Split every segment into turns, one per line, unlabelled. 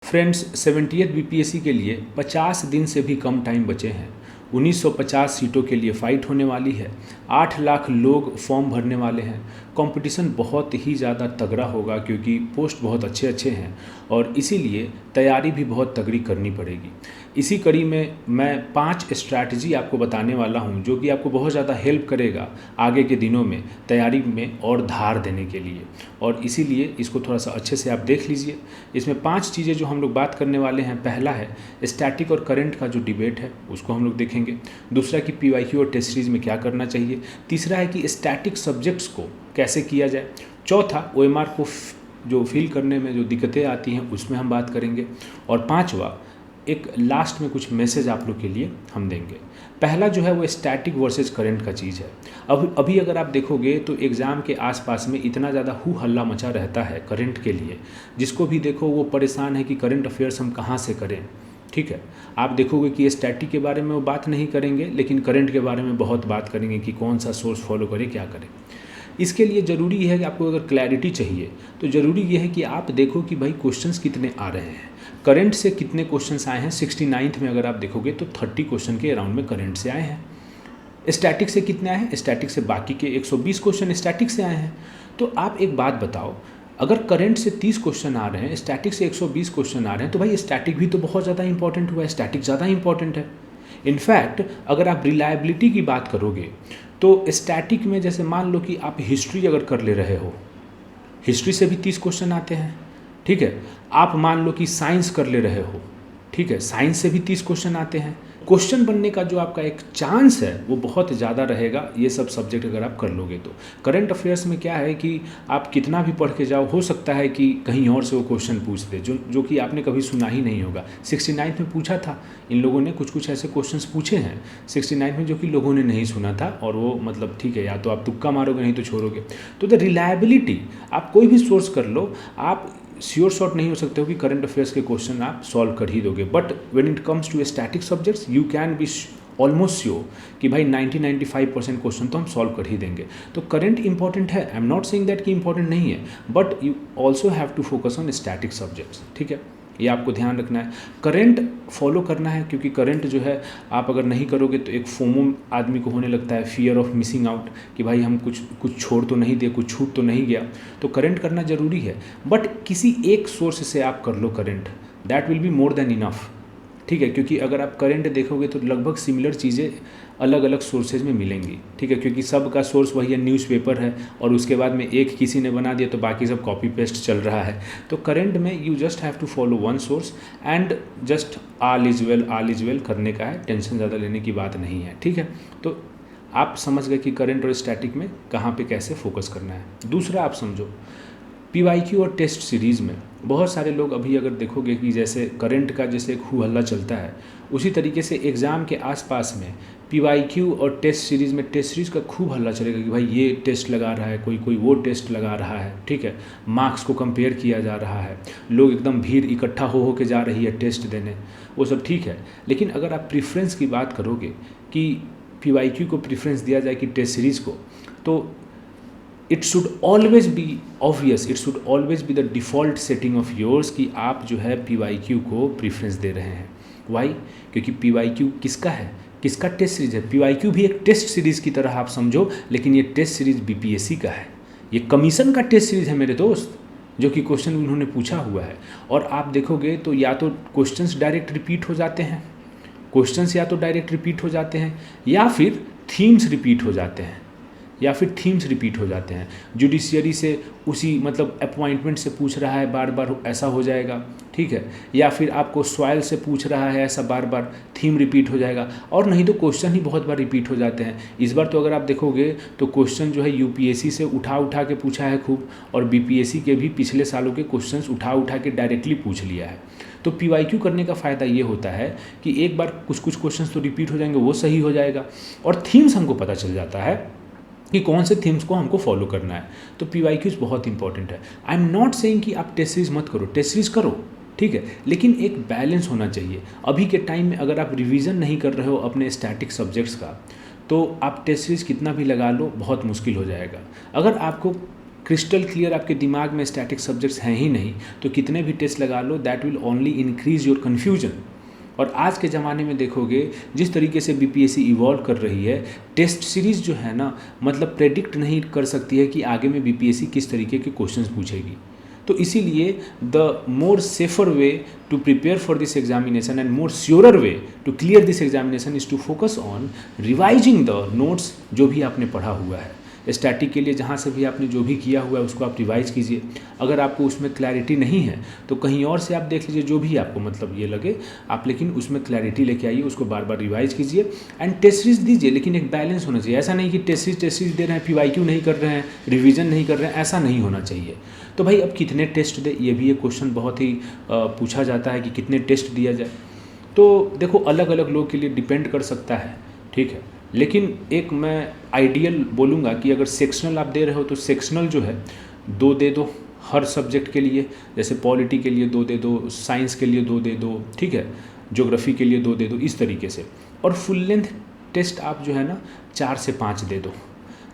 Friends, 70th BPSC के लिए 50 दिन से भी कम टाइम बचे हैं। 1950 सीटों के लिए फ़ाइट होने वाली है। 8 लाख लोग फॉर्म भरने वाले हैं। कंपटीशन बहुत ही ज़्यादा तगड़ा होगा क्योंकि पोस्ट बहुत अच्छे अच्छे हैं और इसीलिए तैयारी भी बहुत तगड़ी करनी पड़ेगी। इसी कड़ी में मैं 5 स्ट्रैटेजी आपको बताने वाला हूं जो कि आपको बहुत ज़्यादा हेल्प करेगा आगे के दिनों में तैयारी में और धार देने के लिए, और इसीलिए इसको थोड़ा सा अच्छे से आप देख लीजिए। इसमें 5 चीज़ें जो हम लोग बात करने वाले हैं, पहला है स्टैटिक और करंट का जो डिबेट है उसको हम लोग देखेंगे। दूसरा कि पीवाईक्यू और टेस्ट सीरीज में क्या करना चाहिए। तीसरा है कि स्टैटिक सब्जेक्ट्स को कैसे किया जाए। चौथा, ओएमआर को जो फिल करने में जो दिक्कतें आती हैं उसमें हम बात करेंगे। और पांचवा, एक लास्ट में कुछ मैसेज आप लोग के लिए हम देंगे। पहला जो है वो स्टैटिक वर्सेस करंट का चीज़ है। अभी अगर आप देखोगे तो एग्ज़ाम के आसपास में इतना ज़्यादा हु हल्ला मचा रहता है करंट के लिए, जिसको भी देखो वो परेशान है कि करंट अफेयर्स हम कहाँ से करें। ठीक है, आप देखोगे कि स्टैटिक के बारे में वो बात नहीं करेंगे लेकिन करंट के बारे में बहुत बात करेंगे कि कौन सा सोर्स फॉलो करें, क्या करें। इसके लिए ज़रूरी है कि आपको अगर क्लैरिटी चाहिए तो ज़रूरी ये है कि आप देखो कि भाई क्वेश्चंस कितने आ रहे हैं। करंट से कितने क्वेश्चंस आए हैं। 69th में अगर आप देखोगे तो 30 क्वेश्चन के अराउंड में करंट से आए हैं। स्टैटिक से कितने आए हैं। स्टैटिक से बाकी के 120 क्वेश्चन स्टैटिक से आए हैं। तो आप एक बात बताओ, अगर करंट से 30 क्वेश्चन आ रहे हैं, स्टैटिक से 120 क्वेश्चन आ रहे हैं, तो भाई स्टैटिक भी तो बहुत ज़्यादा इंपॉर्टेंट हुआ है। स्टैटिक ज़्यादा इंपॉर्टेंट है। इनफैक्ट अगर आप रिलायबिलिटी की बात करोगे तो स्टैटिक में जैसे मान लो कि आप हिस्ट्री अगर कर ले रहे हो, हिस्ट्री से भी 30 क्वेश्चन आते हैं। ठीक है, आप मान लो कि साइंस कर ले रहे हो, ठीक है, साइंस से भी 30 क्वेश्चन आते हैं। क्वेश्चन बनने का जो आपका एक चांस है वो बहुत ज़्यादा रहेगा ये सब सब्जेक्ट अगर आप कर लोगे तो। करंट अफेयर्स में क्या है कि आप कितना भी पढ़ के जाओ, हो सकता है कि कहीं और से वो क्वेश्चन पूछ दे जो कि आपने कभी सुना ही नहीं होगा। 69 में पूछा था इन लोगों ने, कुछ ऐसे क्वेश्चंस पूछे हैं 69 में जो कि लोगों ने नहीं सुना था, और वो मतलब ठीक है, या तो आप तुक्का मारोगे नहीं तो छोड़ोगे। तो द रिलायबिलिटी, आप कोई भी सोर्स कर लो, आप श्योर शॉट नहीं हो सकते हो कि करंट अफेयर्स के क्वेश्चन आप सॉल्व कर ही दोगे। But when it comes to static subjects you can be almost sure कि भाई 90-95% क्वेश्चन तो हम सॉल्व कर ही देंगे। तो करंट इंपॉर्टेंट है, I am not saying that कि इंपॉर्टेंट नहीं है, but you also have to focus on static subjects. ठीक है, ये आपको ध्यान रखना है। करंट फॉलो करना है क्योंकि करंट जो है आप अगर नहीं करोगे तो एक फोमो आदमी को होने लगता है, फियर ऑफ मिसिंग आउट, कि भाई हम कुछ छोड़ तो नहीं दिए, कुछ छूट तो नहीं गया। तो करंट करना ज़रूरी है, बट किसी एक सोर्स से आप कर लो current, that will be more than enough. ठीक है, क्योंकि अगर आप करंट देखोगे तो लगभग सिमिलर चीज़ें अलग अलग सोर्सेज में मिलेंगी। ठीक है, क्योंकि सब का सोर्स वही है, न्यूज़पेपर है, और उसके बाद में एक किसी ने बना दिया तो बाकी सब कॉपी पेस्ट चल रहा है। तो करंट में you just have to follow one source and just all is well करने का है, टेंशन ज़्यादा लेने की बात नहीं है। ठीक है, तो आप समझ गए कि करंट और स्टैटिक में कहाँ पे कैसे फोकस करना है। दूसरा आप समझो, पीवाईक्यू और टेस्ट सीरीज़ में बहुत सारे लोग अभी अगर देखोगे कि जैसे करंट का जैसे एक हु हल्ला चलता है, उसी तरीके से एग्ज़ाम के आसपास में पीवाईक्यू और टेस्ट सीरीज़ में टेस्ट सीरीज़ का खूब हल्ला चलेगा कि भाई ये टेस्ट लगा रहा है, कोई वो टेस्ट लगा रहा है। ठीक है, मार्क्स को कंपेयर किया जा रहा है, लोग एकदम भीड़ इकट्ठा हो के जा रही है टेस्ट देने, वो सब ठीक है। लेकिन अगर आप प्रीफ्रेंस की बात करोगे कि पीवाईक्यू को प्रीफ्रेंस दिया जाए कि टेस्ट सीरीज़ को, तो it should always be obvious, it should always be the default setting of yours कि आप जो है पीवाईक्यू को प्रीफ्रेंस दे रहे हैं। वाई? क्योंकि पीवाईक्यू किसका है, किसका टेस्ट सीरीज़ है। पीवाईक्यू भी एक टेस्ट सीरीज़ की तरह आप समझो, लेकिन ये टेस्ट सीरीज़ बीपीएससी का है, ये कमीशन का टेस्ट सीरीज़ है मेरे दोस्त, जो कि क्वेश्चन उन्होंने पूछा हुआ है। और आप देखोगे तो या तो क्वेश्चंस डायरेक्ट रिपीट हो जाते हैं, क्वेश्चंस या तो डायरेक्ट रिपीट हो जाते हैं, या फिर थीम्स रिपीट हो जाते हैं, जुडिशियरी से उसी मतलब अपॉइंटमेंट से पूछ रहा है बार बार, ऐसा हो जाएगा। ठीक है, या फिर आपको सॉइल से पूछ रहा है, ऐसा बार बार थीम रिपीट हो जाएगा, और नहीं तो क्वेश्चन ही बहुत बार रिपीट हो जाते हैं। इस बार तो अगर आप देखोगे तो क्वेश्चन जो है यूपीएससी से उठा के पूछा है खूब, और बीपीएससी के भी पिछले सालों के क्वेश्चंस उठा के डायरेक्टली पूछ लिया है। तो पीवाईक्यू करने का फ़ायदा ये होता है कि एक बार कुछ क्वेश्चंस तो रिपीट हो जाएंगे, वो सही हो जाएगा, और थीम्स हमको पता चल जाता है कि कौन से थीम्स को हमको फॉलो करना है। तो पीवाईक्यूज बहुत इंपॉर्टेंट है। आई एम नॉट सेइंग कि आप टेस्ट सीरीज मत करो, टेस्ट सीरीज करो, ठीक है, लेकिन एक बैलेंस होना चाहिए। अभी के टाइम में अगर आप रिवीजन नहीं कर रहे हो अपने स्टैटिक सब्जेक्ट्स का, तो आप टेस्ट सीरीज कितना भी लगा लो बहुत मुश्किल हो जाएगा। अगर आपको क्रिस्टल क्लियर आपके दिमाग में स्टैटिक सब्जेक्ट्स हैं ही नहीं, तो कितने भी टेस्ट लगा लो, that will only increase your confusion. और आज के ज़माने में देखोगे जिस तरीके से बीपीएससी इवॉल्व कर रही है, टेस्ट सीरीज़ जो है ना, मतलब प्रेडिक्ट नहीं कर सकती है कि आगे में बीपीएससी किस तरीके के क्वेश्चंस पूछेगी। तो इसीलिए the more safer way to prepare for this examination and more surer way to clear this examination is to focus on revising the notes जो भी आपने पढ़ा हुआ है। स्टैटिक के लिए जहाँ से भी आपने जो भी किया हुआ है उसको आप रिवाइज कीजिए। अगर आपको उसमें क्लैरिटी नहीं है तो कहीं और से आप देख लीजिए, जो भी आपको मतलब ये लगे आप, लेकिन उसमें क्लैरिटी लेके आइए, उसको बार बार रिवाइज कीजिए एंड टेस्ट सीरीज दीजिए। लेकिन एक बैलेंस होना चाहिए, ऐसा नहीं कि टेस्ट सीरीज दे रहे हैं, पीवाईक्यू नहीं कर रहे हैं, रिवीजन नहीं कर रहे हैं, ऐसा नहीं होना चाहिए। तो भाई अब कितने टेस्ट दे, ये भी एक क्वेश्चन बहुत ही पूछा जाता है कि कितने टेस्ट दिया जाए। तो देखो अलग अलग लोग के लिए डिपेंड कर सकता है, ठीक है, लेकिन एक मैं आइडियल बोलूँगा कि अगर सेक्शनल आप दे रहे हो तो सेक्शनल जो है 2 दे दो हर सब्जेक्ट के लिए। जैसे पॉलिटी के लिए 2 दे दो, साइंस के लिए 2 दे दो, ठीक है, ज्योग्राफी के लिए 2 दे दो, इस तरीके से। और फुल लेंथ टेस्ट आप जो है ना 4 से 5 दे दो,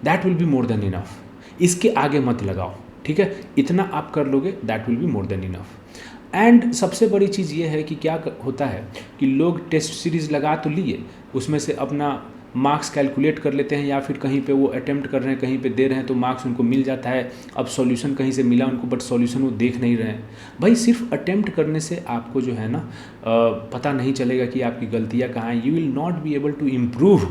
that will be more than enough. इसके आगे मत लगाओ, ठीक है, इतना आप कर लोगे, that will be more than enough. And सबसे बड़ी चीज़ ये है कि क्या होता है कि लोग टेस्ट सीरीज़ लगा तो लिए, उसमें से अपना मार्क्स कैलकुलेट कर लेते हैं, या फिर कहीं पे वो अटेम्प्ट कर रहे हैं, कहीं पे दे रहे हैं तो मार्क्स उनको मिल जाता है। अब सॉल्यूशन कहीं से मिला उनको, बट सॉल्यूशन वो देख नहीं रहे हैं। भाई सिर्फ अटेम्प्ट करने से आपको जो है ना पता नहीं चलेगा कि आपकी गलतियाँ कहाँ हैं। You will not be able to improve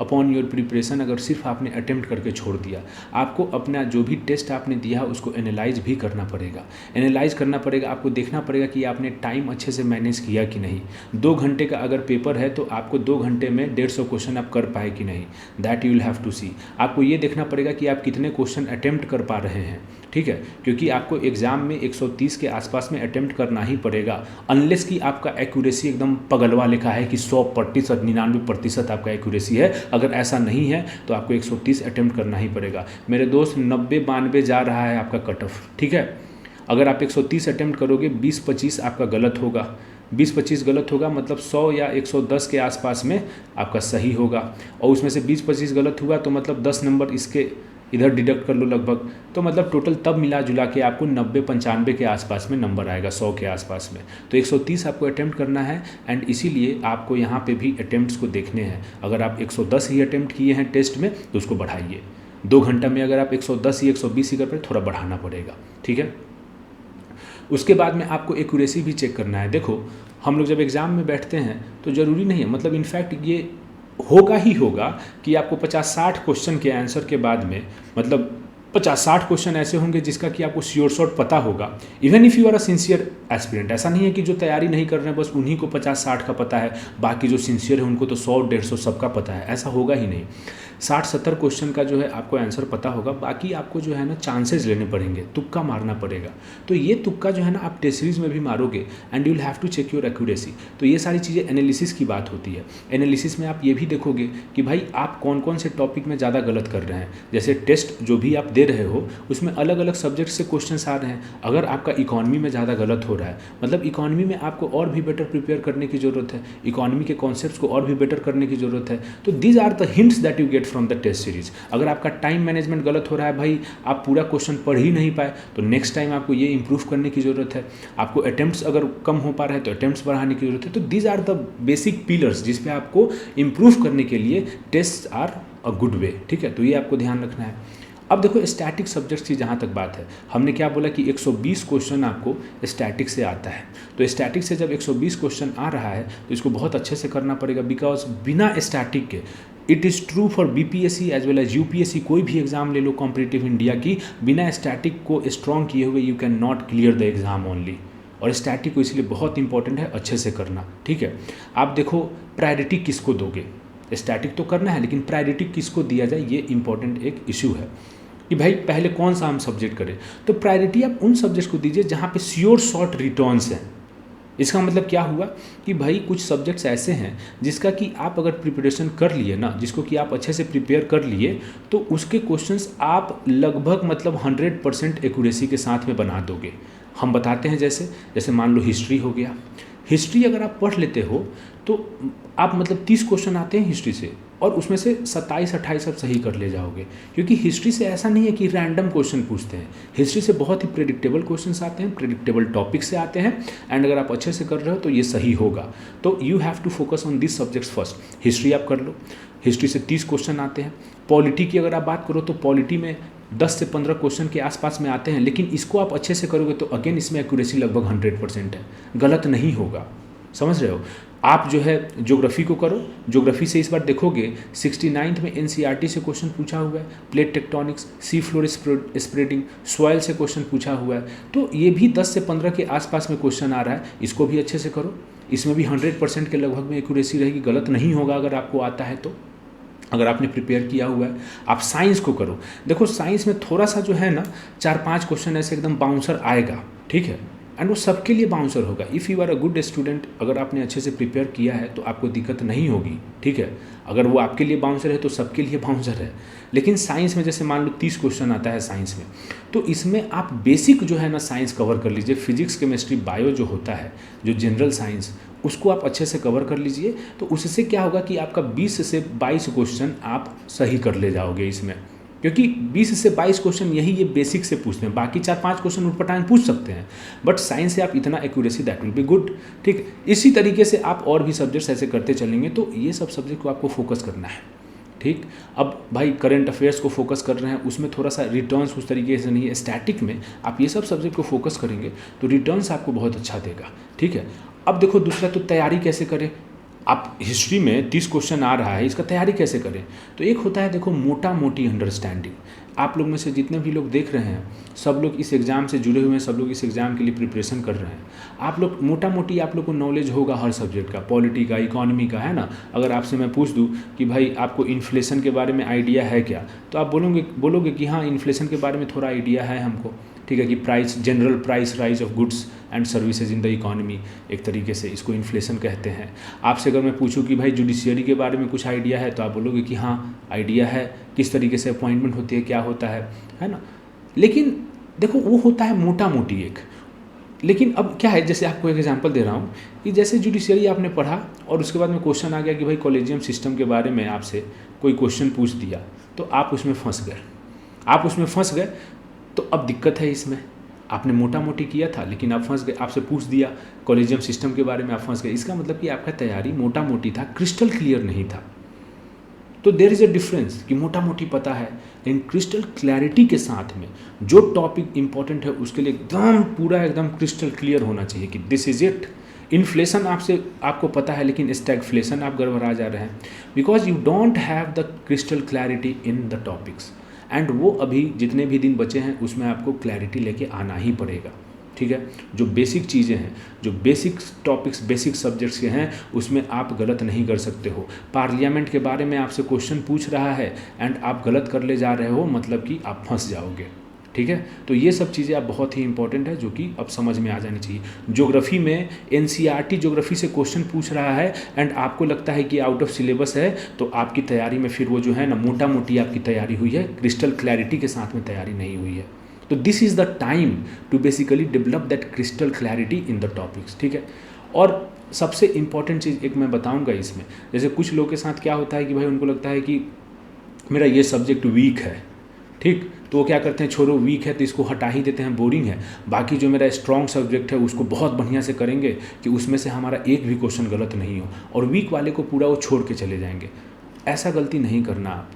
upon your preparation अगर सिर्फ आपने अटेम्प्ट करके छोड़ दिया। आपको अपना जो भी टेस्ट आपने दिया उसको एनालाइज भी करना पड़ेगा। एनालाइज करना पड़ेगा, आपको देखना पड़ेगा कि आपने टाइम अच्छे से मैनेज किया कि नहीं। 2 घंटे का अगर पेपर है तो आपको 2 घंटे में 150 क्वेश्चन आप कर पाए कि नहीं, that you will have to see. आपको ये देखना पड़ेगा कि आप कितने क्वेश्चन अटेम्प्ट कर पा रहे हैं, ठीक है, क्योंकि आपको एग्ज़ाम में 130 के आसपास में अटेम्प्ट करना ही पड़ेगा, अनलेस कि आपका एक्यूरेसी एकदम पगलवा लिखा है कि 100%, 99% आपका एक्यूरेसी है। अगर ऐसा नहीं है तो आपको 130 अटेम्प्ट करना ही पड़ेगा। मेरे दोस्त 90-92 जा रहा है आपका कट ऑफ, ठीक है। अगर आप 130 अटेम्प्ट करोगे, 20-25 आपका गलत होगा, 20-25 गलत होगा, मतलब 100 या 110 के आसपास में आपका सही होगा। और उसमें से 20-25 गलत हुआ तो मतलब 10 नंबर इसके इधर डिडक्ट कर लो लगभग, तो मतलब टोटल तब मिला जुला के आपको 90-95 के आसपास में नंबर आएगा, 100 के आसपास में। तो 130 आपको अटेम्प्ट करना है एंड इसीलिए आपको यहाँ पे भी अटेम्प्ट्स को देखने हैं। अगर आप 110 ही अटेम्प्ट किए हैं टेस्ट में तो उसको बढ़ाइए। 2 घंटा में अगर आप 110 ही 120 ही कर पाए, थोड़ा बढ़ाना पड़ेगा, ठीक है। उसके बाद में आपको एक्यूरेसी भी चेक करना है। देखो हम लोग जब एग्ज़ाम में बैठते हैं तो ज़रूरी नहीं है, मतलब इनफैक्ट ये होगा ही होगा कि आपको 50-60 क्वेश्चन के आंसर के बाद में, मतलब 50-60 क्वेश्चन ऐसे होंगे जिसका कि आपको श्योर शॉर्ट पता होगा। Even if you are a sincere aspirant, ऐसा नहीं है कि जो तैयारी नहीं कर रहे हैं बस उन्हीं को 50-60 का पता है, बाकी जो सिंसियर है उनको तो 100-150 सबका पता है, ऐसा होगा ही नहीं। 60-70 क्वेश्चन का जो है आपको आंसर पता होगा, बाकी आपको जो है ना चांसेस लेने पड़ेंगे, तुक्का मारना पड़ेगा। तो ये तुक्का जो है ना आप टेस्ट सीरीज में भी मारोगे and you will have to check your accuracy. तो ये सारी चीज़ें एनालिसिस की बात होती है। एनालिसिस में आप ये भी देखोगे कि भाई आप कौन कौन से टॉपिक में ज़्यादा गलत कर रहे हैं। जैसे टेस्ट जो भी आप दे रहे हो उसमें अलग अलग सब्जेक्ट से क्वेश्चन आ रहे हैं। अगर आपका इकॉनमी में ज़्यादा गलत हो रहा है, मतलब इकॉनमी में आपको और भी बेटर प्रिपेयर करने की ज़रूरत है, इकॉनमी के कॉन्सेप्ट्स को और भी बेटर करने की ज़रूरत है। तो these are the hints that you get from the test series. अगर आपका टाइम मैनेजमेंट गलत हो रहा है, भाई आप पूरा क्वेश्चन पढ़ ही नहीं पाए, तो नेक्स्ट टाइम आपको ये इंप्रूव करने की ज़रूरत है। आपको अटेम्प्ट्स अगर कम हो पा रहे हैं तो अटेम्प्ट्स बढ़ाने की ज़रूरत है। तो these are the basic pillars जिस पे आपको इंप्रूव करने के लिए test are a good way, ठीक है। तो ये आपको ध्यान रखना है। अब देखो स्टैटिक सब्जेक्ट्स की जहाँ तक बात है, हमने क्या बोला कि 120 क्वेश्चन आपको स्टैटिक से आता है। तो स्टैटिक से जब 120 क्वेश्चन आ रहा है तो इसको बहुत अच्छे से करना पड़ेगा, बिकॉज बिना स्टैटिक के, it is true for BPSC as well as UPSC, कोई भी एग्जाम ले लो कॉम्पिटिटिव इंडिया की, बिना स्टैटिक को स्ट्रॉन्ग किए हुए you can not clear the exam only. और स्टैटिक को इसलिए बहुत इंपॉर्टेंट है अच्छे से करना, ठीक है। आप देखो प्रायोरिटी किसको दोगे, स्टैटिक तो करना है लेकिन प्रायोरिटी किसको दिया जाए, ये इंपॉर्टेंट एक इशू है कि भाई पहले कौन सा हम सब्जेक्ट करें। तो प्रायोरिटी आप उन सब्जेक्ट्स को दीजिए जहाँ पे श्योर शॉर्ट रिटर्न्स हैं। इसका मतलब क्या हुआ कि भाई कुछ सब्जेक्ट्स ऐसे हैं जिसका कि आप अगर प्रिपरेशन कर लिए ना, जिसको कि आप अच्छे से प्रिपेयर कर लिए, तो उसके क्वेश्चंस आप लगभग मतलब 100% एक्यूरेसी के साथ में बना दोगे। हम बताते हैं जैसे मान लो हिस्ट्री हो गया। हिस्ट्री अगर आप पढ़ लेते हो तो आप मतलब 30 क्वेश्चन आते हैं हिस्ट्री से, और उसमें से 27-28 आप सही कर ले जाओगे, क्योंकि हिस्ट्री से ऐसा नहीं है कि रैंडम क्वेश्चन पूछते हैं। हिस्ट्री से बहुत ही प्रेडिक्टेबल क्वेश्चंस आते हैं, प्रेडिक्टेबल टॉपिक से आते हैं, एंड अगर आप अच्छे से कर रहे हो तो ये सही होगा। तो you have to focus on this subjects first. History आप कर लो, हिस्ट्री से 30 क्वेश्चन आते हैं। पॉलिटी की अगर आप बात करो तो पॉलिटी में 10 से 15 क्वेश्चन के आसपास में आते हैं, लेकिन इसको आप अच्छे से करोगे तो अगेन इसमें एक्यूरेसी लगभग 100% है, गलत नहीं होगा। समझ रहे हो? आप जो है ज्योग्राफी को करो, ज्योग्राफी से इस बार देखोगे 69th में एनसीईआरटी से क्वेश्चन पूछा हुआ है, plate tectonics, sea floor spreading, soil से क्वेश्चन पूछा हुआ है, तो ये भी 10 से 15 के आसपास में क्वेश्चन आ रहा है, इसको भी अच्छे से करो। इसमें भी 100% के लगभग में एक्यूरेसी रहेगी, गलत नहीं होगा अगर आपको आता है तो, अगर आपने प्रिपेयर किया हुआ है। आप साइंस को करो, देखो साइंस में थोड़ा सा जो है ना 4-5 क्वेश्चन ऐसे एकदम बाउंसर आएगा, ठीक है, एंड वो सबके लिए बाउंसर होगा। If you are a good student, अगर आपने अच्छे से प्रिपेयर किया है तो आपको दिक्कत नहीं होगी, ठीक है। अगर वो आपके लिए बाउंसर है तो सबके लिए बाउंसर है। लेकिन साइंस में जैसे मान लो 30 क्वेश्चन आता है साइंस में, तो इसमें आप बेसिक जो है ना साइंस कवर कर लीजिए। फिजिक्स, केमिस्ट्री, बायो जो होता है, जो जनरल साइंस, उसको आप अच्छे से कवर कर लीजिए। तो उससे क्या होगा कि आपका 20 से 22 क्वेश्चन आप सही कर ले जाओगे इसमें, क्योंकि 20 से 22 क्वेश्चन यही ये बेसिक से पूछते हैं। बाकी 4-5 क्वेश्चन उठपटांग पूछ सकते हैं, बट साइंस से आप इतना accuracy, that will be good, ठीक। इसी तरीके से आप और भी सब्जेक्ट्स ऐसे करते चलेंगे, तो ये सब सब्जेक्ट को आपको फोकस करना है, ठीक। अब भाई करंट अफेयर्स को फोकस कर रहे हैं, उसमें थोड़ा सा रिटर्न्स उस तरीके से नहीं है। स्टैटिक में आप ये सब सब्जेक्ट को फोकस करेंगे तो रिटर्न्स आपको बहुत अच्छा देगा, ठीक है। अब देखो दूसरा, तो तैयारी कैसे करें। आप हिस्ट्री में 30 क्वेश्चन आ रहा है, इसका तैयारी कैसे करें। तो एक होता है देखो मोटा मोटी अंडरस्टैंडिंग। आप लोग में से जितने भी लोग देख रहे हैं, सब लोग इस एग्ज़ाम से जुड़े हुए हैं, सब लोग इस एग्ज़ाम के लिए प्रिपरेशन कर रहे हैं। आप लोग मोटा मोटी, आप लोग को नॉलेज होगा हर सब्जेक्ट का, पॉलिटी का, इकोनॉमी का, है ना। अगर आपसे मैं पूछ दूँ कि भाई आपको इन्फ्लेशन के बारे में आइडिया है क्या, तो आप बोलोगे कि हाँ इन्फ्लेशन के बारे में थोड़ा आइडिया है हमको, ठीक है, कि price, general price rise of goods and services in the economy, एक तरीके से इसको इन्फ्लेशन कहते हैं। आपसे अगर मैं पूछूं कि भाई जुडिशियरी के बारे में कुछ आइडिया है, तो आप बोलोगे कि हाँ आइडिया है, किस तरीके से अपॉइंटमेंट होती है, क्या होता है ना। लेकिन देखो वो होता है मोटा मोटी एक। लेकिन अब क्या है, जैसे आपको एक एग्जांपल दे रहा हूँ कि जैसे जुडिशियरी आपने पढ़ा और उसके बाद में क्वेश्चन आ गया कि भाई कॉलेजियम सिस्टम के बारे में आपसे कोई क्वेश्चन पूछ दिया, तो आप उसमें फंस गए। तो अब दिक्कत है इसमें, आपने मोटा मोटी किया था लेकिन आप फंस गए, आपसे पूछ दिया कॉलेजियम सिस्टम के बारे में, आप फंस गए। इसका मतलब कि आपका तैयारी मोटा मोटी था, क्रिस्टल क्लियर नहीं था। तो देयर इज़ अ डिफरेंस कि मोटा मोटी पता है, लेकिन क्रिस्टल क्लैरिटी के साथ में जो टॉपिक इंपॉर्टेंट है उसके लिए एकदम पूरा एकदम क्रिस्टल क्लियर होना चाहिए कि दिस इज इट। इन्फ्लेशन आपको पता है, लेकिन स्टैगफ्लेशन आप गड़बड़ा जा रहे हैं, because you don't have the crystal clarity in the topics. And वो अभी जितने भी दिन बचे हैं उसमें आपको क्लैरिटी लेके आना ही पड़ेगा, ठीक है। जो बेसिक चीज़ें हैं, जो बेसिक टॉपिक्स, बेसिक सब्जेक्ट्स के हैं, उसमें आप गलत नहीं कर सकते हो। पार्लियामेंट के बारे में आपसे क्वेश्चन पूछ रहा है एंड आप गलत कर ले जा रहे हो, मतलब कि आप फंस जाओगे, ठीक है। तो ये सब चीज़ें आप बहुत ही इंपॉर्टेंट है, जो कि अब समझ में आ जानी चाहिए। ज्योग्राफी में एनसीईआरटी ज्योग्राफी से क्वेश्चन पूछ रहा है एंड आपको लगता है कि आउट ऑफ सिलेबस है, तो आपकी तैयारी में फिर वो जो है ना मोटा मोटी आपकी तैयारी हुई है, क्रिस्टल क्लैरिटी के साथ में तैयारी नहीं हुई है। तो this is the time to basically develop that crystal clarity in the topics, ठीक है। और सबसे इंपॉर्टेंट चीज़ एक मैं बताऊंगा इसमें, जैसे कुछ लोगों के साथ क्या होता है कि भाई उनको लगता है कि मेरा ये सब्जेक्ट वीक है, ठीक, तो वो क्या करते हैं, छोड़ो वीक है तो इसको हटा ही देते हैं, बोरिंग है। बाकी जो मेरा स्ट्रॉन्ग सब्जेक्ट है उसको बहुत बढ़िया से करेंगे कि उसमें से हमारा एक भी क्वेश्चन गलत नहीं हो, और वीक वाले को पूरा वो छोड़ के चले जाएंगे। ऐसा गलती नहीं करना आप।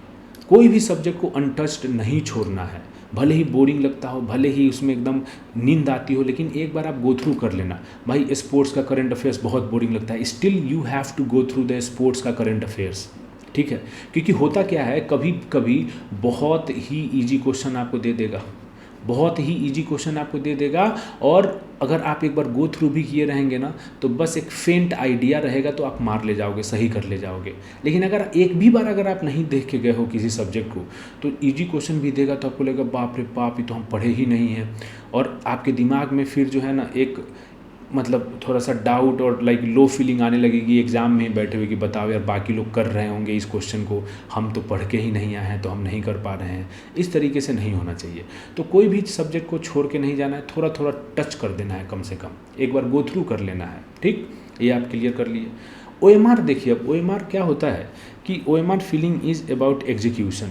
कोई भी सब्जेक्ट को अनटच्ड नहीं छोड़ना है, भले ही बोरिंग लगता हो, भले ही उसमें एकदम नींद आती हो, लेकिन एक बार आप गो थ्रू कर लेना। भाई स्पोर्ट्स का करंट अफेयर्स बहुत बोरिंग लगता है, still you have to go through the sports का करंट अफेयर्स, ठीक है। क्योंकि होता क्या है, कभी कभी बहुत ही ईजी क्वेश्चन आपको दे देगा, बहुत ही ईजी क्वेश्चन आपको दे देगा, और अगर आप एक बार गो थ्रू भी किए रहेंगे ना, तो बस एक फेंट आइडिया रहेगा तो आप मार ले जाओगे, सही कर ले जाओगे। लेकिन अगर एक भी बार अगर आप नहीं देख के गए हो किसी सब्जेक्ट को, तो ईजी क्वेश्चन भी देगा तो आपको लगेगा बाप रे बाप, ये तो हम पढ़े ही नहीं हैं, और आपके दिमाग में फिर जो है ना एक मतलब थोड़ा सा डाउट और लाइक लो फीलिंग आने लगेगी एग्ज़ाम में ही बैठे हुए कि बताओ यार बाकी लोग कर रहे होंगे इस क्वेश्चन को, हम तो पढ़ के ही नहीं आए हैं तो हम नहीं कर पा रहे हैं। इस तरीके से नहीं होना चाहिए। तो कोई भी सब्जेक्ट को छोड़ के नहीं जाना है, थोड़ा थोड़ा टच कर देना है, कम से कम एक बार गो थ्रू कर लेना है, ठीक। ये आप क्लियर कर लिए। OMR देखिए, अब OMR क्या होता है कि OMR feeling is about execution.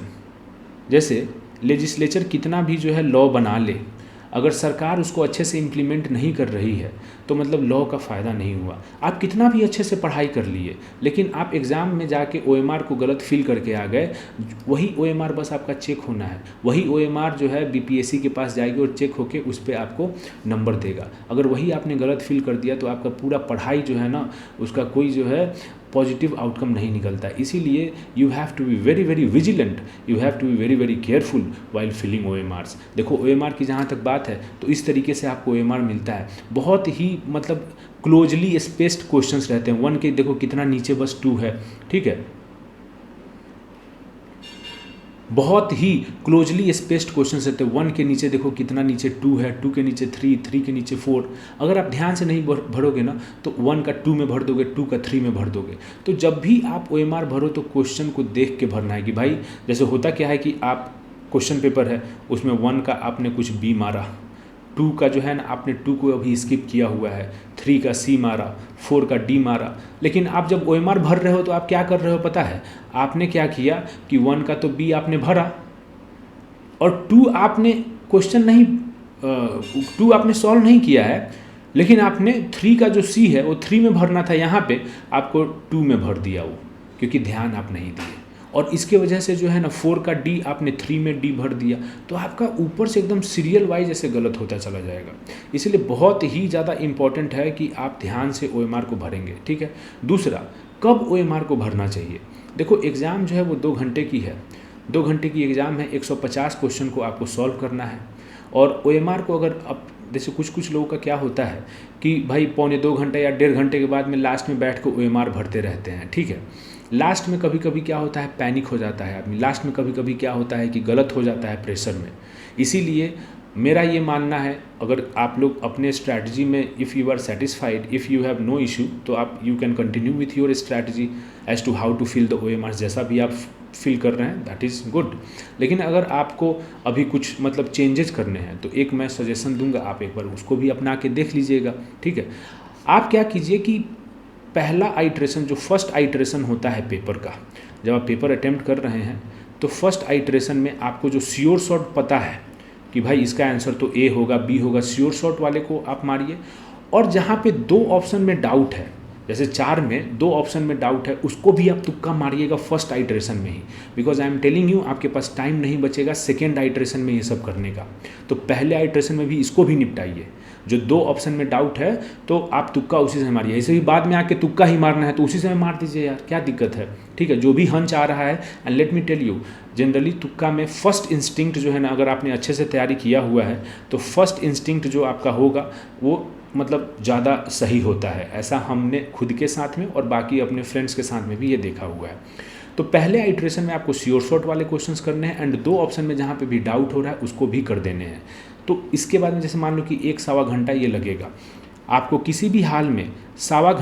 जैसे लेजिस्लेचर कितना भी जो है लॉ बना ले, अगर सरकार उसको अच्छे से इम्प्लीमेंट नहीं कर रही है तो मतलब लॉ का फ़ायदा नहीं हुआ। आप कितना भी अच्छे से पढ़ाई कर लिए, लेकिन आप एग्ज़ाम में जाके OMR को गलत फिल करके आ गए, वही OMR बस आपका चेक होना है, वही OMR जो है BPSC के पास जाएगी और चेक होके उस पर आपको नंबर देगा। अगर वही आपने गलत फिल कर दिया तो आपका पूरा पढ़ाई जो है ना, उसका कोई जो है पॉजिटिव आउटकम नहीं निकलता। इसीलिए you have to be very very vigilant, you have to be very very careful while filling OMRs। देखो OMR की जहाँ तक बात है तो इस तरीके से आपको OMR मिलता है। बहुत ही मतलब क्लोजली स्पेस्ड क्वेश्चंस रहते हैं। 1 के देखो कितना नीचे बस 2 है, ठीक है, बहुत ही क्लोजली स्पेस्ड क्वेश्चंस रहते हैं। 1 के नीचे देखो कितना नीचे 2 है, 2 के नीचे 3, 3 के नीचे 4। अगर आप ध्यान से नहीं भरोगे ना तो 1 का 2 में भर दोगे, 2 का 3 में भर दोगे। तो जब भी आप OMR भरो तो क्वेश्चन को देख के भरना है कि भाई जैसे होता क्या है कि आप क्वेश्चन पेपर है, उसमें 1 का आपने कुछ B मारा, 2 का जो है ना आपने 2 को अभी स्किप किया हुआ है, 3 का C मारा, 4 का D मारा। लेकिन आप जब OMR भर रहे हो तो आप क्या कर रहे हो पता है, आपने क्या किया कि 1 का तो B आपने भरा और 2 आपने क्वेश्चन नहीं 2 आपने सॉल्व नहीं किया है, लेकिन आपने 3 का जो C है वो 3 में भरना था, यहाँ पे आपको 2 में भर दिया वो, क्योंकि ध्यान आप नहीं दिए। और इसके वजह से जो है ना 4 का D आपने 3 में D भर दिया, तो आपका ऊपर से एकदम सीरियल वाइज ऐसे गलत होता चला जाएगा। इसलिए बहुत ही ज़्यादा इम्पॉर्टेंट है कि आप ध्यान से OMR को भरेंगे, ठीक है। दूसरा, कब OMR को भरना चाहिए? देखो एग्ज़ाम जो है वो 2 घंटे की है, 2 घंटे की एग्ज़ाम है, 150 क्वेश्चन को आपको सॉल्व करना है। और OMR को अगर अब जैसे कुछ लोगों का क्या होता है कि भाई पौने 2 घंटे या 1.5 घंटे के बाद में लास्ट में बैठ के OMR भरते रहते हैं, ठीक है। लास्ट में कभी कभी क्या होता है, पैनिक हो जाता है आदमी, लास्ट में कभी कभी क्या होता है कि गलत हो जाता है प्रेशर में। इसीलिए मेरा ये मानना है, अगर आप लोग अपने स्ट्रैटेजी में if you are satisfied, if you have no issue, तो आप you can continue with your strategy as to how to fill the OMR। जैसा भी आप फिल कर रहे हैं दैट इज़ गुड। लेकिन अगर आपको अभी कुछ मतलब चेंजेस करने हैं तो एक मैं सजेशन दूंगा, आप एक बार उसको भी अपना के देख लीजिएगा, ठीक है। आप क्या कीजिए कि पहला आइट्रेशन जो फर्स्ट आइट्रेशन होता है पेपर का, जब आप पेपर अटेम्प्ट कर रहे हैं तो फर्स्ट आइट्रेशन में आपको जो श्योर शॉट पता है कि भाई इसका आंसर तो A होगा, B होगा, श्योर शॉट वाले को आप मारिए। और जहाँ पे 2 ऑप्शन में डाउट है, जैसे 4 में 2 ऑप्शन में डाउट है, उसको भी आप तुक्का मारिएगा फर्स्ट आइट्रेशन में ही, because I am telling you आपके पास टाइम नहीं बचेगा सेकेंड आइट्रेशन में ये सब करने का। तो पहले आइट्रेशन में भी इसको भी निपटाइए। जो 2 ऑप्शन में डाउट है तो आप तुक्का उसी से मारिए। ऐसे ही बाद में आके तुक्का ही मारना है तो उसी से मार दीजिए यार, क्या दिक्कत है, ठीक है। जो भी हंच आ रहा है, and let me tell you, generally तुक्का में फर्स्ट इंस्टिंक्ट जो है ना, अगर आपने अच्छे से तैयारी किया हुआ है तो फर्स्ट इंस्टिंक्ट जो आपका होगा वो मतलब ज़्यादा सही होता है। ऐसा हमने खुद के साथ में और बाकी अपने फ्रेंड्स के साथ में भी ये देखा हुआ है। तो पहले आइट्रेशन में आपको श्योर शॉट वाले क्वेश्चंस करने हैं, एंड 2 ऑप्शन में जहाँ पे भी डाउट हो रहा है उसको भी कर देने हैं। तो इसके बाद में जैसे मान लो कि 1-1.25 घंटा ये लगेगा, आपको किसी भी हाल में 1.25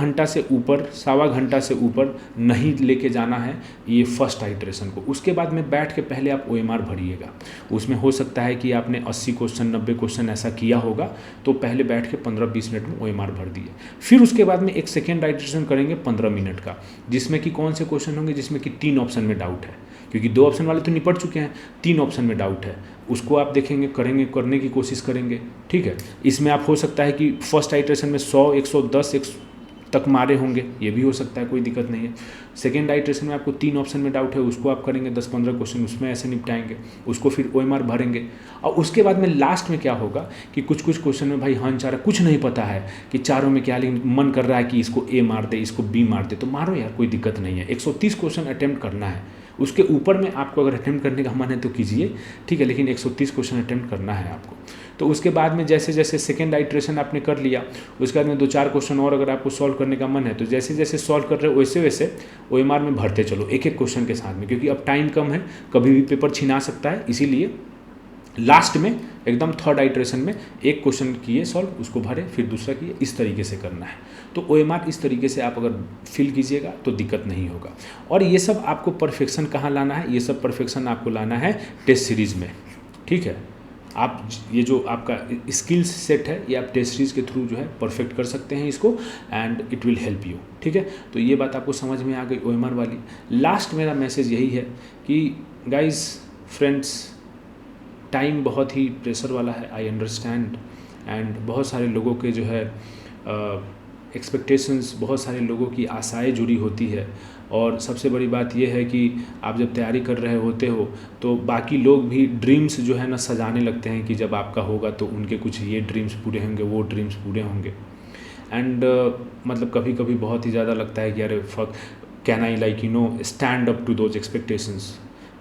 घंटा से ऊपर नहीं लेके जाना है ये फर्स्ट आइट्रेशन को। उसके बाद में बैठ के पहले आप OMR भरिएगा। उसमें हो सकता है कि आपने 80 क्वेश्चन 90 क्वेश्चन ऐसा किया होगा, तो पहले बैठ के 15-20 मिनट में OMR भर दिए। फिर उसके बाद में एक सेकेंड आइट्रेशन करेंगे 15 मिनट का, जिसमें कि कौन से क्वेश्चन होंगे, जिसमें कि 3 ऑप्शन में डाउट है, क्योंकि 2 ऑप्शन वाले तो निपट चुके हैं, 3 ऑप्शन में डाउट है, उसको आप देखेंगे, करने की कोशिश करेंगे, ठीक है। इसमें आप हो सकता है कि फर्स्ट आइट्रेशन में 100, 110 तक मारे होंगे, ये भी हो सकता है, कोई दिक्कत नहीं है। सेकेंड आइट्रेशन में आपको 3 ऑप्शन में डाउट है, उसको आप करेंगे 10-15 क्वेश्चन उसमें ऐसे निपटाएंगे, उसको फिर OMR भरेंगे। और उसके बाद में लास्ट में क्या होगा कि कुछ क्वेश्चन में भाई हंच आ रहा है, कुछ नहीं पता है कि चारों में क्या, लेकिन मन कर रहा है कि इसको A मार दे, इसको B मार दे, तो मारो यार, कोई दिक्कत नहीं है। 130 क्वेश्चन अटैम्प्ट करना है, उसके ऊपर में आपको अगर अटैम्प्ट करने का मन है तो कीजिए, ठीक है, लेकिन 130 क्वेश्चन अटैम्प्ट करना है आपको। तो उसके बाद में जैसे जैसे सेकेंड आइट्रेशन आपने कर लिया, उसके बाद में 2-4 क्वेश्चन और अगर आपको सॉल्व करने का मन है तो जैसे जैसे सॉल्व कर रहे हो वैसे वैसे OMR में भरते चलो एक क्वेश्चन के साथ में, क्योंकि अब टाइम कम है, कभी भी पेपर छिना सकता है। इसीलिए लास्ट में एकदम थर्ड आइट्रेशन में एक क्वेश्चन किए सॉल्व, उसको भरे, फिर दूसरा किए, इस तरीके से करना है। तो OMR इस तरीके से आप अगर फिल कीजिएगा तो दिक्कत नहीं होगा। और ये सब आपको परफेक्शन कहाँ लाना है, ये सब परफेक्शन आपको लाना है टेस्ट सीरीज़ में, ठीक है। आप ये जो आपका स्किल्स सेट है ये आप टेस्ट सीरीज के थ्रू जो है परफेक्ट कर सकते हैं इसको, and it will help you. ठीक है, तो ये बात आपको समझ में आ गई OMR वाली। लास्ट मेरा मैसेज यही है कि गाइज फ्रेंड्स, टाइम बहुत ही प्रेशर वाला है, आई अंडरस्टैंड, एंड बहुत सारे लोगों के जो है एक्सपेक्टेशंस, बहुत सारे लोगों की आशाएं जुड़ी होती है, और सबसे बड़ी बात यह है कि आप जब तैयारी कर रहे होते हो तो बाकी लोग भी ड्रीम्स जो है ना सजाने लगते हैं कि जब आपका होगा तो उनके कुछ ये ड्रीम्स पूरे होंगे, वो ड्रीम्स पूरे होंगे, एंड मतलब कभी कभी बहुत ही ज़्यादा लगता है कि अरे fuck, can I like stand up to those expectations,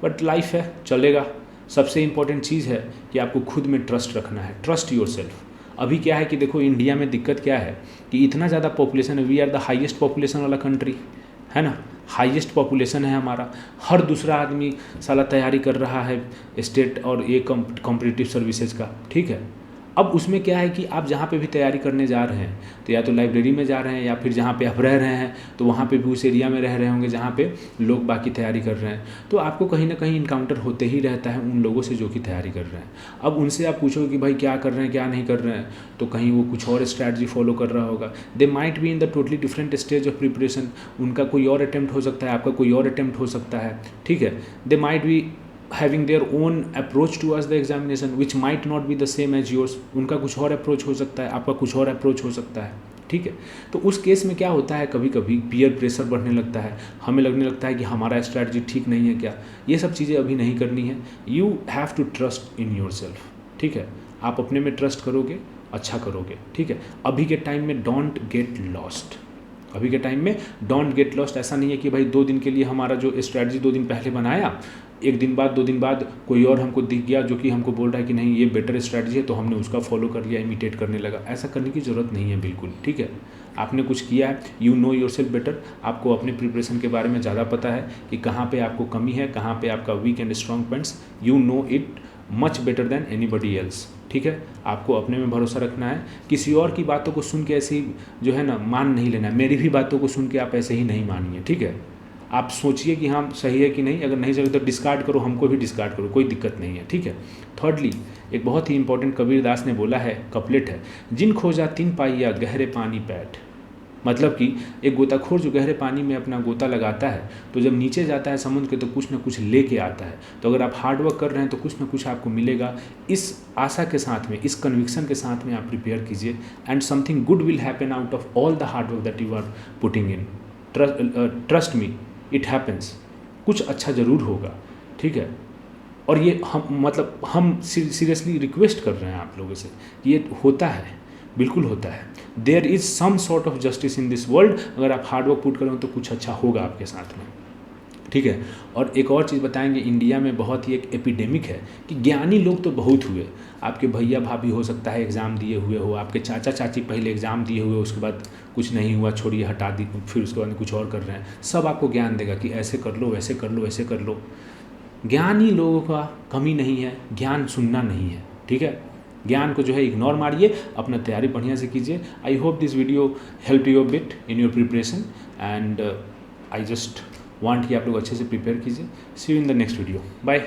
but life है, चलेगा। सबसे इम्पॉर्टेंट चीज़ है कि आपको खुद में ट्रस्ट रखना है, ट्रस्ट योरसेल्फ। अभी क्या है कि देखो इंडिया में दिक्कत क्या है कि इतना ज़्यादा पॉपुलेशन है, we are the highest population वाला कंट्री है ना, हाईएस्ट पॉपुलेशन है हमारा, हर दूसरा आदमी साला तैयारी कर रहा है स्टेट और ये कॉम्पिटिटिव सर्विसेज का। ठीक है, अब उसमें क्या है कि आप जहाँ पे भी तैयारी करने जा रहे हैं तो या तो लाइब्रेरी में जा रहे हैं या फिर जहाँ पे आप रह रहे हैं तो वहाँ पे भी उस एरिया में रह रहे होंगे जहाँ पे लोग बाकी तैयारी कर रहे हैं, तो आपको कहीं ना कहीं इनकाउंटर होते ही रहता है उन लोगों से जो कि तैयारी कर रहे हैं। अब उनसे आप पूछोगे कि भाई क्या कर रहे हैं क्या नहीं कर रहे हैं, तो कहीं वो कुछ और स्ट्रैटेजी फॉलो कर रहा होगा, they might be in the totally different stage of preparation, उनका कोई और अटैम्प्ट हो सकता है, आपका कोई और अटैम्प्ट हो सकता है। ठीक है, they might be having their own approach towards the examination which might not be the same as yours, उनका कुछ और अप्रोच हो सकता है, आपका कुछ और अप्रोच हो सकता है। ठीक है, तो उस केस में क्या होता है, कभी कभी पीयर प्रेशर बढ़ने लगता है, हमें लगने लगता है कि हमारा स्ट्रैटेजी ठीक नहीं है क्या, ये सब चीज़ें अभी नहीं करनी है। You have to trust in yourself. ठीक है, आप अपने में ट्रस्ट करोगे, अच्छा करोगे। ठीक है, अभी के टाइम में डोंट गेट लॉस्ट, अभी के टाइम में डोंट गेट लॉस्ट। ऐसा नहीं है कि भाई 2 दिन के लिए हमारा जो स्ट्रैटेजी 2 दिन पहले बनाया, 1 दिन बाद 2 दिन बाद कोई और हमको दिख गया जो कि हमको बोल रहा है कि नहीं ये बेटर स्ट्रैटेजी है, तो हमने उसका फॉलो कर लिया, इमिटेट करने लगा। ऐसा करने की ज़रूरत नहीं है बिल्कुल। ठीक है, आपने कुछ किया है, you know your self better, आपको अपने प्रिपरेशन के बारे में ज़्यादा पता है कि कहाँ पे आपको कमी है, कहाँ पे आपका weak and strong points, you know it much better than anybody else. ठीक है, आपको अपने में भरोसा रखना है, किसी और की बातों को सुन के ऐसे ही जो है ना मान नहीं लेना है, मेरी भी बातों को सुन के आप ऐसे ही नहीं मानिए। ठीक है, आप सोचिए कि हाँ सही है कि नहीं, अगर नहीं सही तो डिस्कार्ड करो, हमको भी डिस्कार्ड करो, कोई दिक्कत नहीं है। ठीक है, थर्डली एक बहुत ही इंपॉर्टेंट कबीरदास ने बोला है, कपलेट है, जिन खोजा तिन पाइया गहरे पानी पैठ, मतलब कि एक गोताखोर जो गहरे पानी में अपना गोता लगाता है तो जब नीचे जाता है समुद्र के तो कुछ ना कुछ लेके आता है। तो अगर आप हार्ड वर्क कर रहे हैं तो कुछ ना कुछ आपको मिलेगा, इस आशा के साथ में, इस कन्विक्शन के साथ में आप प्रिपेयर कीजिए, and something good will happen out of all the hard work that you are putting in. Trust me, it happens, कुछ अच्छा ज़रूर होगा। ठीक है, और ये हम सीरियसली रिक्वेस्ट कर रहे हैं आप लोगों से, ये होता है, बिल्कुल होता है। There is some sort of justice in this world, अगर आप हार्ड वर्क पुट करें तो कुछ अच्छा होगा आपके साथ में। ठीक है, और एक और चीज़ बताएंगे, इंडिया में बहुत ही एक एपिडेमिक है कि ज्ञानी लोग तो बहुत हुए, आपके भैया भाभी हो सकता है एग्ज़ाम दिए हुए हो, आपके चाचा चाची पहले एग्ज़ाम दिए हुए, उसके बाद कुछ नहीं हुआ, छोड़िए हटा दी, फिर उसके बाद कुछ और कर रहे हैं, सब आपको ज्ञान देगा कि ऐसे कर लो, वैसे कर लो, ऐसे कर लो। ज्ञानी लोगों का कमी नहीं है, ज्ञान सुनना नहीं है। ठीक है, ज्ञान को जो है इग्नोर मारिए, अपना तैयारी बढ़िया से कीजिए। I hope this video help you a bit in your preparation, and I just want कि आप लोग अच्छे से प्रिपेयर कीजिए। See you in the next video, bye.